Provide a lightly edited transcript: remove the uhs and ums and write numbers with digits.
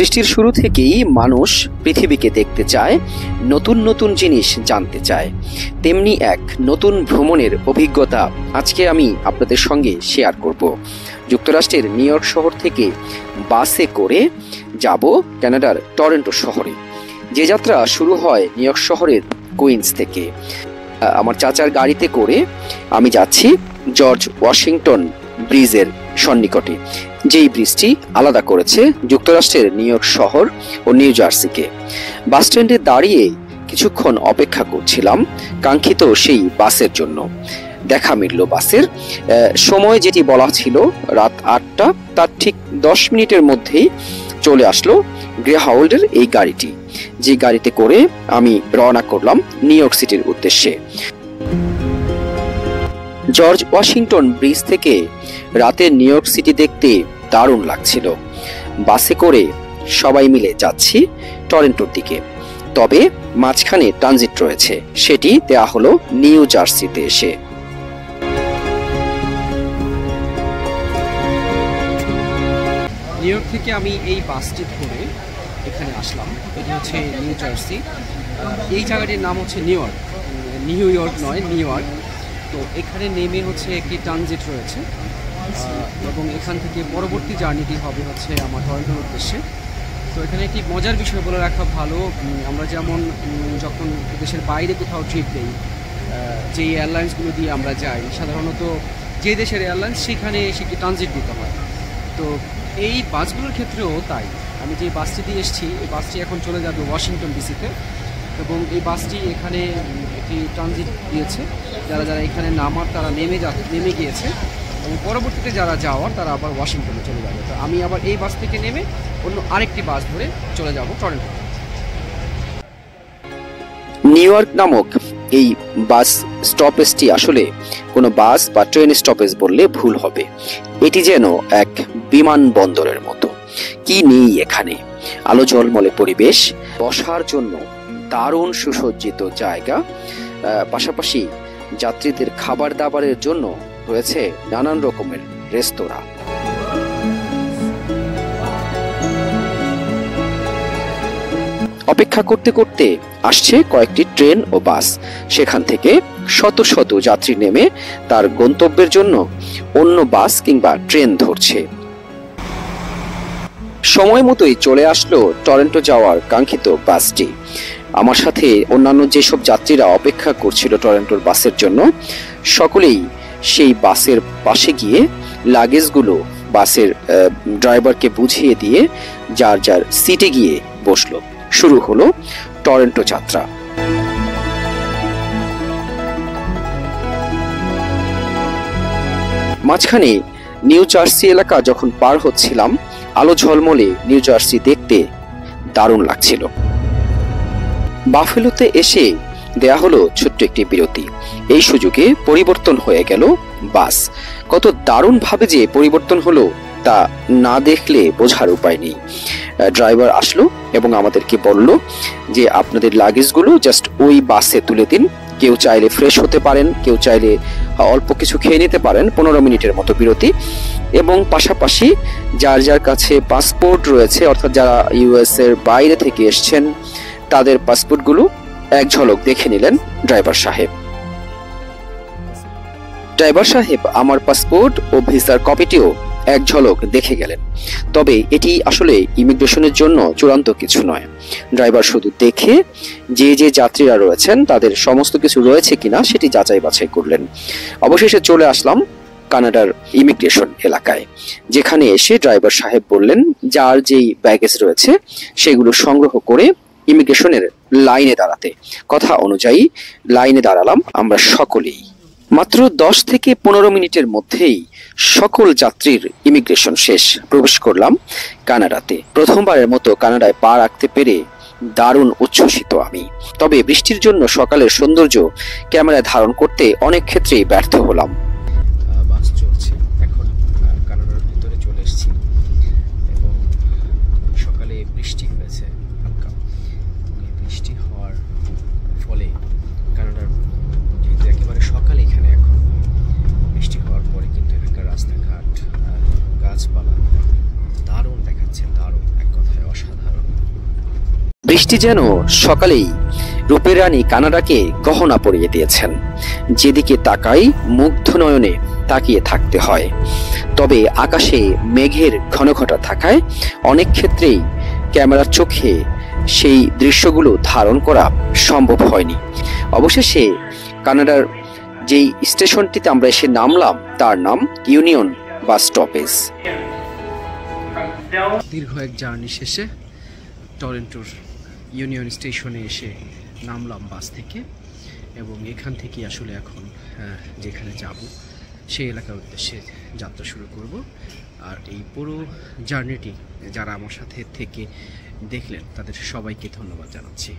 সৃষ্টির শুরু থেকেই মানুষ পৃথিবীকে দেখতে চায়, নতুন নতুন জিনিস জানতে চায়। তেমনি এক নতুন ভ্রমণের অভিজ্ঞতা আজকে আমি আপনাদের সঙ্গে শেয়ার করব। যুক্তরাষ্ট্রের নিউ ইয়র্ক শহর থেকে বাসে করে যাব কানাডার টরন্টো শহরে। যে যাত্রা শুরু হয় নিউ ইয়র্ক শহরের কুইন্স থেকে। আমার চাচার গাড়িতে করে আমি যাচ্ছি জর্জ ওয়াশিংটন ব্রিজের সন্নিকটে, যেই ব্রিজটি আলাদা করেছে যুক্তরাষ্ট্রের নিউ ইয়র্ক শহর ও নিউ জার্সিকে। বাস স্ট্যান্ডে দাঁড়িয়ে কিছুক্ষণ অপেক্ষা করছিলাম কাঙ্ক্ষিত সেই বাসের জন্য। দেখা মিলল বাসের। সময় যেটি বলা ছিল রাত 8টা, তার ঠিক 10 মিনিটের মধ্যেই চলে আসলো গ্রেহাউল্ডের এই গাড়িটি, যে গাড়িতে করে আমি রওনা করলাম নিউ ইয়র্ক সিটির উদ্দেশ্যে। জর্জ ওয়াশিংটন ব্রিজ থেকে রাতের নিউ ইয়র্ক সিটি দেখতে দারুণ লাগছিল। বাসে করে সবাই মিলে যাচ্ছি টরন্টোর দিকে, তবে মাঝখানে ট্রানজিট রয়েছে, সেটি দেয়া হলো নিউ জার্সিতে এসে। নিউ ইয়র্ক থেকে আমি এই বাসটি ধরে এখানে আসলাম। এটি হচ্ছে নিউ জার্সি। এই জায়গাটির নাম হচ্ছে নিউ ইয়র্ক, নিউ ইয়র্ক নয়, নিউ ইয়র্ক। তো এখানে নেমে হচ্ছে একটি ট্রানজিট রয়েছে এবং এখান থেকে পরবর্তী জার্নিটি হবে হচ্ছে আমার টরন্টোর উদ্দেশ্যে। তো এখানে একটি মজার বিষয় বলে রাখা ভালো, আমরা যেমন যখন দেশের বাইরে কোথাও ট্রিপ দিই, যে এয়ারলাইন্সগুলো দিয়ে আমরা যাই, সাধারণত যে দেশের এয়ারলাইন্স সেখানে সেটি ট্রানজিট দিতে হয়। তো এই বাসগুলোর ক্ষেত্রেও তাই। আমি যে বাসটি দিয়ে এসেছি, এই বাসটি এখন চলে যাবে ওয়াশিংটন ডিসিতে এবং এই বাসটি এখানে একটি ট্রানজিট দিয়েছে। যারা যারা এখানে নামার তারা নেমে গিয়েছে এবং পরবর্তীতে যারা যাওয়ার তারা আবার ওয়াশিংটনে চলে যাবে। তো আমি আবার এই বাস থেকে নেমে অন্য আরেকটি বাস ধরে চলে যাব টরন্টো। নিউ ইয়র্ক নামক এই বাস স্টপেজটি আসলে কোনো বাস বা ট্রেন স্টপেজ বললে ভুল হবে। এটি যেন এক বিমানবন্দরের মতো। কি নেই এখানে! আলো ঝলমলে পরিবেশ, বসার জন্য দারুণ সুসজ্জিত জায়গা, পাশাপাশি যাত্রীদের খাবার দাবারের জন্য রয়েছে নানান রকমের রেস্তোরাঁ। অপেক্ষা করতে করতে আসছে কয়েকটি ট্রেন ও বাস। সেখান থেকে শত শত যাত্রী নেমে তার গন্তব্যের জন্য অন্য বাস কিংবা ট্রেন ধরছে। সময় মতোই চলে আসলো টরন্টো যাওয়ার কাঙ্ক্ষিত বাসটি। আমার সাথে অন্যান্য যেসব যাত্রীরা অপেক্ষা করছিল টরন্টোর বাসের জন্য, সকলেই সেই বাসের পাশে গিয়ে লাগেজগুলো বাসের ড্রাইভারকে বুঝিয়ে দিয়ে যার যার সিটে গিয়ে বসলো। শুরু হলো টরন্টো যাত্রা। মাঝখানে নিউ জার্সি এলাকা যখন পার হচ্ছিলাম, আলো ঝলমলে নিউ জার্সি দেখতে দারুণ লাগছিল। বাফেলোতে এসে দেয়া হলো ছোট্ট একটি বিরতি। এই সুযোগে পরিবর্তন হয়ে গেল বাস। কত দারুণ ভাবে যে পরিবর্তন হলো তা না দেখলে বোঝার উপায় নেই। ড্রাইভার আসলো এবং আমাদেরকে বলল যে আপনাদের লাগেজগুলো জাস্ট ওই বাসে তুলে দিন। কেউ চাইলে ফ্রেশ হতে পারেন, কেউ চাইলে অল্প কিছু খেয়ে নিতে পারেন। 15 মিনিটের মতো বিরতি। এবং পাশাপাশি যার যার কাছে পাসপোর্ট রয়েছে, অর্থাৎ যারা ইউএস এর বাইরে থেকে এসছেন, তাদের পাসপোর্টগুলো এক ঝলক দেখে নিলেন ড্রাইভার সাহেব। ড্রাইভার সাহেব আমার পাসপোর্ট ও ভিসার কপিটিও এক ঝলক দেখে গেলেন। তবে এটি আসলে ইমিগ্রেশনের জন্য চূড়ান্ত কিছু নয়। ড্রাইভার শুধু দেখে যে যে যাত্রীরা রয়েছেন তাদের সমস্ত কিছু রয়েছে কিনা সেটি যাচাই বাছাই করলেন। অবশেষে চলে আসলাম কানাডার ইমিগ্রেশন এলাকায়, যেখানে এসে ড্রাইভার সাহেব বললেন যার যেই ব্যাগেজ রয়েছে সেগুলো সংগ্রহ করে ইমিগ্রেশনের লাইনে দাঁড়াতে। কথা অনুযায়ী লাইনে দাঁড়ালাম আমরা সকলেই। মাত্র 10 থেকে 15 মিনিটের মধ্যেই সকল যাত্রীর ইমিগ্রেশন শেষ। প্রবেশ করলাম কানাডাতে। প্রথমবারের মতো কানাডায় পা রাখতে পেরে দারুণ উচ্ছ্বসিত আমি। তবে বৃষ্টির জন্য সকালের সৌন্দর্য ক্যামেরায় ধারণ করতে অনেক ক্ষেত্রেই ব্যর্থ হলাম। বাস চলছে, এখন কানাডার ভিতরে চলে এসেছি এবং সকালে বৃষ্টি হয়েছে হালকা। বৃষ্টি হওয়ার ফলে কানাডার যেহেতু একেবারে সকালে, এখানে এখন বৃষ্টি হওয়ার পরে কিন্তু এখানকার রাস্তাঘাট, গাছপালা দারুণ দেখাচ্ছে, দারুণ, এক কথায় অসাধারণ। বৃষ্টি যেন সকালেই রূপের রানী কানাডাকে গহনা পরিয়ে দিয়েছেন। যেদিকে তাকাই মুগ্ধ নয়নে তাকিয়ে থাকতে হয়। তবে আকাশে মেঘের ঘনঘটা থাকায় অনেক ক্ষেত্রেই ক্যামেরার চোখে সেই দৃশ্যগুলো ধারণ করা সম্ভব হয়নি। অবশেষে কানাডার যেই স্টেশনটিতে আমরা এসে নামলাম তার নাম ইউনিয়ন বাস স্টপেজ। দীর্ঘ এক জার্নি শেষে টরন্টোর ইউনিয়ন স্টেশনে এসে নামলাম বাস থেকে, এবং এখান থেকে আসলে এখন যেখানে যাব সেই এলাকার উদ্দেশ্যে যাত্রা শুরু করব। আর এই পুরো জার্নিটি যারা আমার সাথে থেকে দেখলেন তাদের সবাইকে ধন্যবাদ জানাচ্ছি।